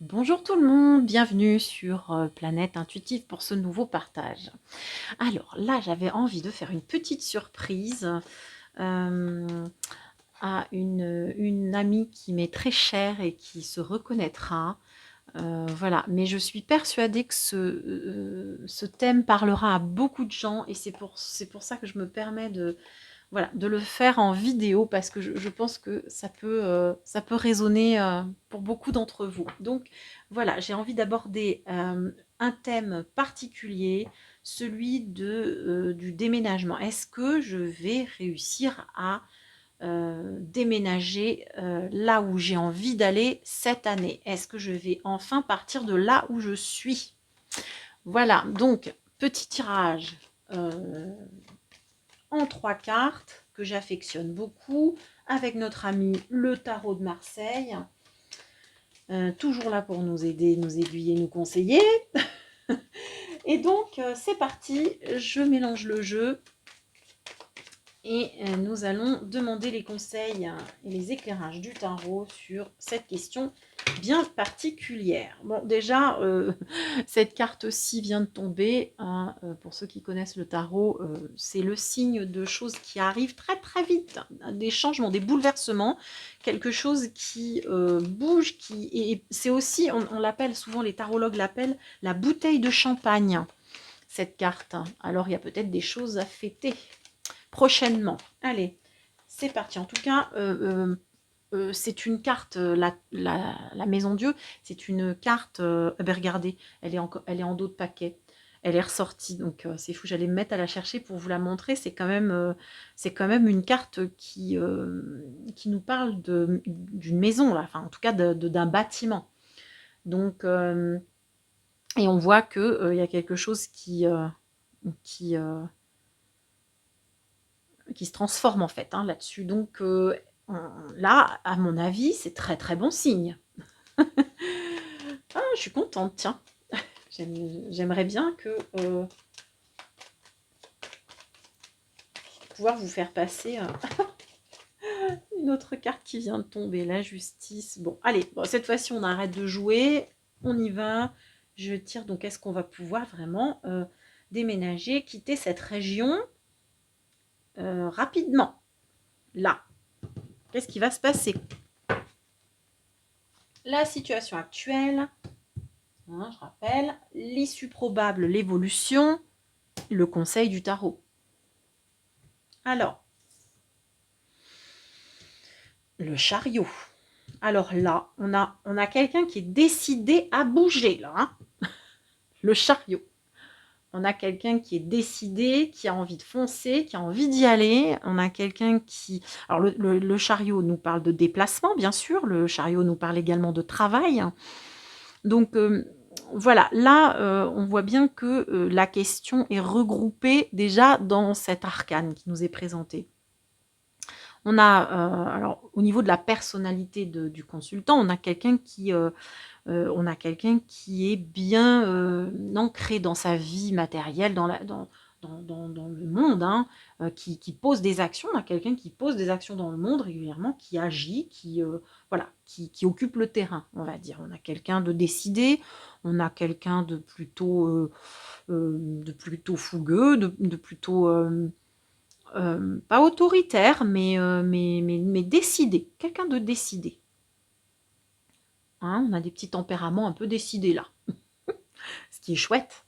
Bonjour tout le monde, bienvenue sur Planète Intuitive pour ce nouveau partage. Alors là, j'avais envie de faire une petite surprise à une amie qui m'est très chère et qui se reconnaîtra. Voilà, mais je suis persuadée que ce thème parlera à beaucoup de gens et c'est pour ça que je me permets voilà, de le faire en vidéo parce que je pense que ça peut résonner pour beaucoup d'entre vous. Donc voilà, j'ai envie d'aborder un thème particulier, celui du déménagement. Est-ce que je vais réussir à déménager là où j'ai envie d'aller cette année? Est-ce que je vais enfin partir de là où je suis? Voilà, donc petit tirage en 3 cartes que j'affectionne beaucoup avec notre ami le tarot de Marseille. Toujours là pour nous aider, nous aiguiller, nous conseiller. Et donc, c'est parti, je mélange le jeu et nous allons demander les conseils et les éclairages du tarot sur cette question bien particulière. Bon, déjà, cette carte-ci vient de tomber. Hein, pour ceux qui connaissent le tarot, c'est le signe de choses qui arrivent très très vite. Des changements, des bouleversements, quelque chose qui bouge, et c'est aussi, on l'appelle souvent, les tarologues l'appellent la bouteille de champagne, cette carte. Alors, il y a peut-être des choses à fêter prochainement. Allez, c'est parti. En tout cas, c'est une carte, la Maison Dieu, c'est une carte, ben regardez, elle est en dos de paquet. Elle est ressortie, donc c'est fou, j'allais me mettre à la chercher pour vous la montrer. C'est quand même une carte qui nous parle d'une maison, là. Enfin en tout cas d'un bâtiment. Donc, et on voit qu'il y a quelque chose qui, qui se transforme en fait hein, là-dessus. Donc là, à mon avis, c'est très très bon signe. Ah, je suis contente, tiens. J'aimerais bien que pouvoir vous faire passer une autre carte qui vient de tomber, la justice. Bon, allez, bon, cette fois-ci, on arrête de jouer. On y va. Je tire, donc est-ce qu'on va pouvoir vraiment déménager, quitter cette région rapidement? Là, qu'est-ce qui va se passer? La situation actuelle, hein, je rappelle, l'issue probable, l'évolution, le conseil du tarot. Alors, le chariot. Alors là, on a quelqu'un qui est décidé à bouger, là. Hein, le chariot. On a quelqu'un qui est décidé, qui a envie de foncer, qui a envie d'y aller. On a quelqu'un qui... Alors, le chariot nous parle de déplacement, bien sûr. Le chariot nous parle également de travail. Donc, voilà. Là, on voit bien que la question est regroupée déjà dans cet arcane qui nous est présenté. On a, alors, au niveau de la personnalité du consultant, on a quelqu'un qui est bien ancré dans sa vie matérielle, dans le monde, hein, qui pose des actions. On a quelqu'un qui pose des actions dans le monde régulièrement, qui agit, voilà, qui occupe le terrain, on va dire. On a quelqu'un de décidé, on a quelqu'un de plutôt fougueux, de plutôt... pas autoritaire, mais décidé. Quelqu'un de décidé. Hein, on a des petits tempéraments un peu décidés là. Ce qui est chouette.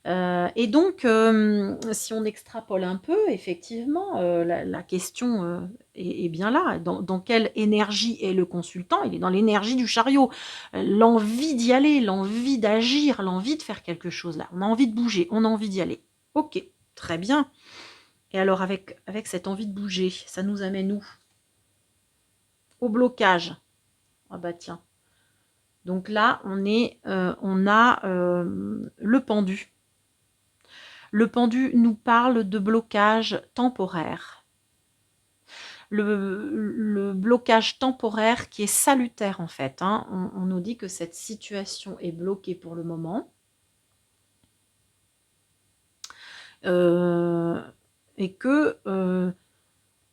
Et donc, si on extrapole un peu, effectivement, la question est bien là. Dans quelle énergie est le consultant? Il est dans l'énergie du chariot. L'envie d'y aller, l'envie d'agir, l'envie de faire quelque chose là. On a envie de bouger, on a envie d'y aller. Ok, très bien. Et alors, avec cette envie de bouger, ça nous amène où? Au blocage. Ah bah tiens. Donc là, on a le pendu. Le pendu nous parle de blocage temporaire. Le blocage temporaire qui est salutaire en fait. Hein. On nous dit que cette situation est bloquée pour le moment. Et que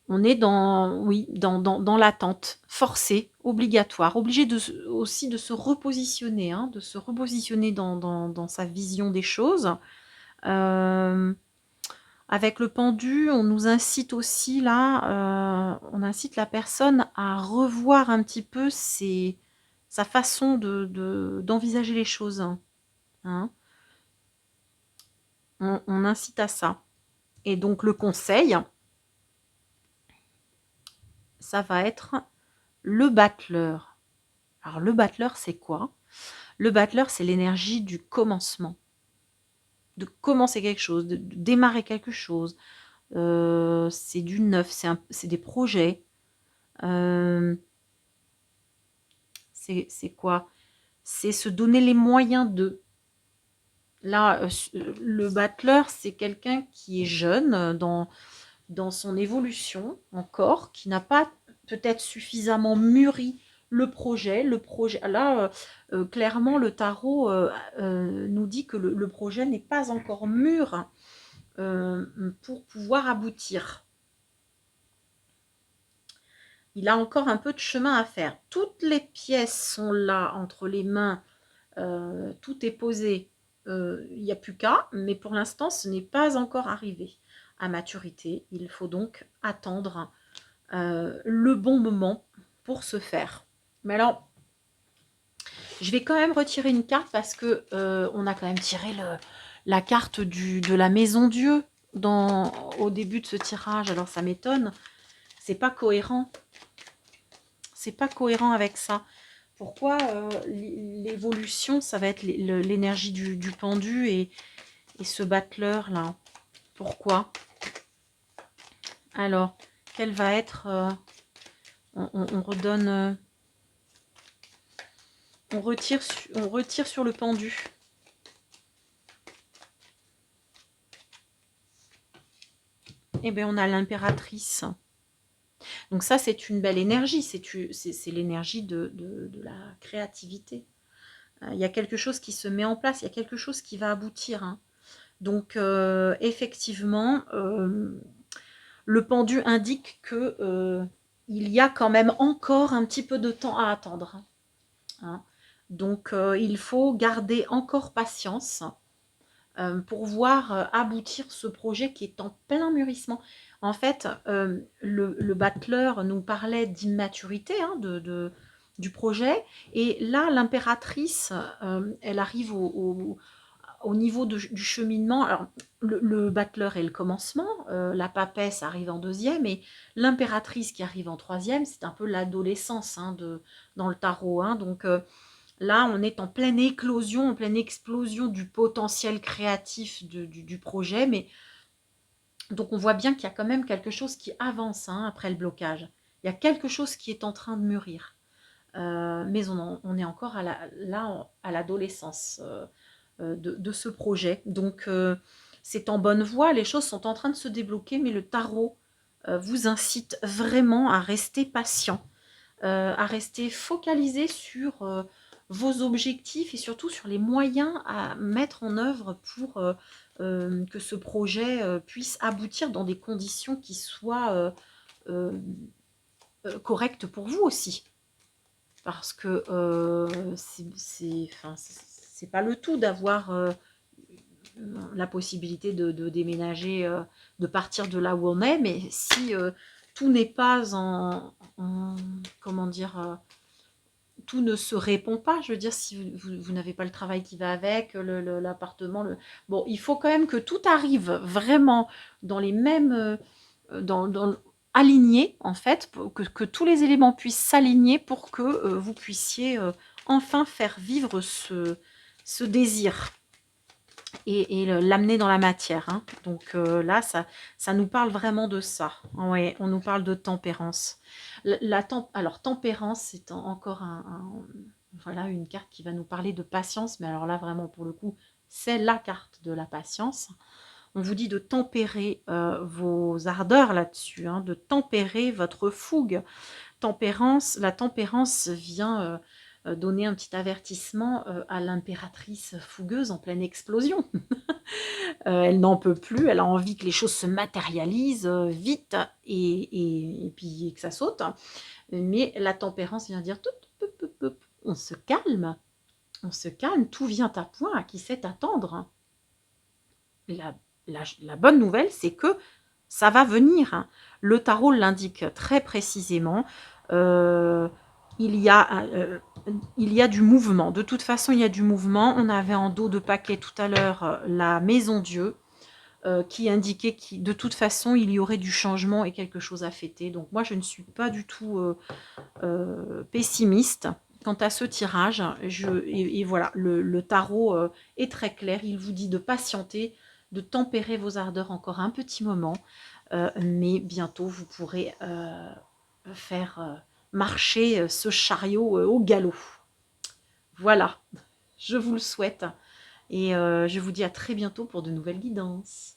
On est dans, oui, dans l'attente, forcée, obligatoire, obligé aussi de se repositionner, hein, de se repositionner dans sa vision des choses. Euh, Avec le pendu, on nous incite aussi là, on incite la personne à revoir un petit peu sa façon d'envisager les choses, hein. On incite à ça. Et donc le conseil, ça va être le battleur. Alors le battleur, c'est quoi? Le battleur, c'est l'énergie du commencement. De commencer quelque chose, de démarrer quelque chose. C'est du neuf, c'est des projets. C'est quoi? C'est se donner les moyens de. Là, le battleur, c'est quelqu'un qui est jeune dans son évolution encore, qui n'a pas peut-être suffisamment mûri le projet. Là, clairement, le tarot nous dit que le projet n'est pas encore mûr pour pouvoir aboutir. Il a encore un peu de chemin à faire. Toutes les pièces sont là entre les mains, tout est posé. Il n'y a plus qu'à, mais pour l'instant, ce n'est pas encore arrivé à maturité. Il faut donc attendre le bon moment pour se faire. Mais alors, je vais quand même retirer une carte parce que on a quand même tiré la carte de la maison Dieu au début de ce tirage. Alors ça m'étonne, c'est pas cohérent. C'est pas cohérent avec ça. Pourquoi l'évolution, ça va être l'énergie du pendu et ce battleur là? Pourquoi? Alors, quelle va être on redonne on retire sur le pendu. Eh bien, on a l'impératrice. Donc ça, c'est une belle énergie. C'est l'énergie de la créativité. Il y a quelque chose qui se met en place. Il y a quelque chose qui va aboutir, hein. Donc, effectivement, le pendu indique que il y a quand même encore un petit peu de temps à attendre, hein. Donc, il faut garder encore patience pour voir aboutir ce projet qui est en plein mûrissement. En fait, le battleur nous parlait d'immaturité, hein, du projet. Et là, l'impératrice, elle arrive au niveau du cheminement. Alors, le battleur est le commencement, la papesse arrive en deuxième, et l'impératrice qui arrive en troisième, c'est un peu l'adolescence, hein, dans le tarot, hein. Donc, là, on est en pleine éclosion, en pleine explosion du potentiel créatif du projet. Mais donc, on voit bien qu'il y a quand même quelque chose qui avance, hein, après le blocage. Il y a quelque chose qui est en train de mûrir. Mais on est encore là à l'adolescence de ce projet. Donc, c'est en bonne voie. Les choses sont en train de se débloquer, mais le tarot vous incite vraiment à rester patient, à rester focalisé sur vos objectifs et surtout sur les moyens à mettre en œuvre pour que ce projet puisse aboutir dans des conditions qui soient euh, correctes pour vous aussi. Parce que c'est pas le tout d'avoir la possibilité de déménager, de partir de là où on est, mais si tout n'est pas comment dire, tout ne se répond pas. Je veux dire, si vous n'avez pas le travail qui va avec, l'appartement, bon, il faut quand même que tout arrive vraiment dans les mêmes, alignés, en fait, pour que tous les éléments puissent s'aligner pour que vous puissiez enfin faire vivre ce désir et l'amener dans la matière, hein. Donc là, ça nous parle vraiment de ça. Ouais, on nous parle de tempérance. Alors, tempérance, c'est encore voilà, une carte qui va nous parler de patience, mais alors là, vraiment, pour le coup, c'est la carte de la patience. On vous dit de tempérer vos ardeurs là-dessus, hein, de tempérer votre fougue. La tempérance vient donner un petit avertissement à l'impératrice fougueuse en pleine explosion. Elle n'en peut plus, elle a envie que les choses se matérialisent vite et puis que ça saute. Mais la tempérance vient dire, on se calme, tout vient à point, à qui sait attendre. La bonne nouvelle, c'est que ça va venir. Le tarot l'indique très précisément. Il y a du mouvement. De toute façon, il y a du mouvement. On avait en dos de paquet tout à l'heure la maison Dieu qui indiquait que de toute façon, il y aurait du changement et quelque chose à fêter. Donc moi, je ne suis pas du tout pessimiste quant à ce tirage. Et voilà, le tarot est très clair. Il vous dit de patienter, de tempérer vos ardeurs encore un petit moment. Mais bientôt, vous pourrez faire marcher ce chariot au galop. Voilà, je vous le souhaite. Et je vous dis à très bientôt pour de nouvelles guidances.